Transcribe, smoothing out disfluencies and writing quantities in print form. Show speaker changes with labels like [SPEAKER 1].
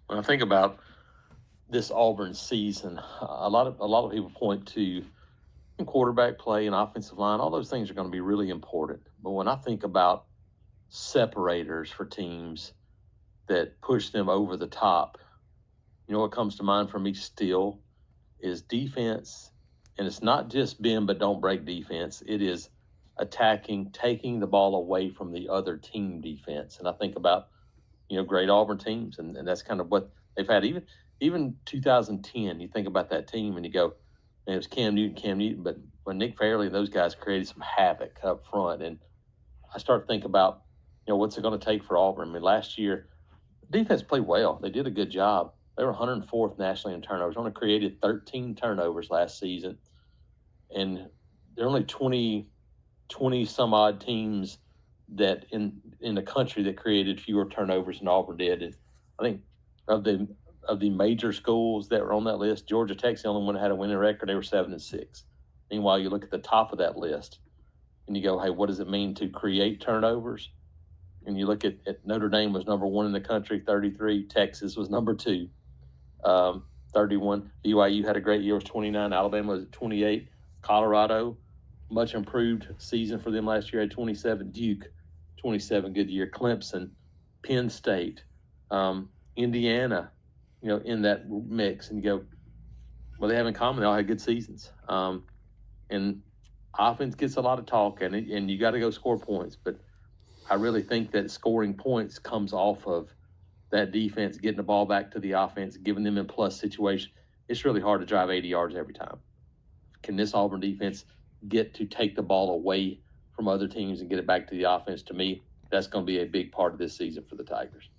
[SPEAKER 1] When I think about this Auburn season, a lot of people point to quarterback play and offensive line. All those things are going to be really important. But when I think about separators for teams that push them over the top, what comes to mind for me still is defense. And it's not just bend but don't break defense. It is attacking, taking the ball away from the other team defense. And I think about, great Auburn teams, and that's kind of what they've had. Even 2010, you think about that team and you go, man, it was Cam Newton, but when Nick Fairley and those guys created some havoc up front, and I start to think about, what's it going to take for Auburn? I mean, last year, defense played well. They did a good job. They were 104th nationally in turnovers. Only created 13 turnovers last season, and there are only 20 some odd teams that in the country that created fewer turnovers than Auburn did. And I think of the major schools that were on that list, Georgia Tech's the only one that had a winning record. They were 7-6. Meanwhile, you look at the top of that list and you go, hey, what does it mean to create turnovers? And you look at Notre Dame was number one in the country, 33. Texas was number two, 31. BYU had a great year, was 29. Alabama was at 28. Colorado, much improved season for them last year, had 27. Duke, 27, good year. Clemson, Penn State, Indiana, in that mix. And you go, well, they have in common, they all had good seasons. And offense gets a lot of talk, and you got to go score points. But I really think that scoring points comes off of that defense getting the ball back to the offense, giving them in plus situation. It's really hard to drive 80 yards every time. Can this Auburn defense get to take the ball away from other teams and get it back to the offense? To me, that's going to be a big part of this season for the Tigers.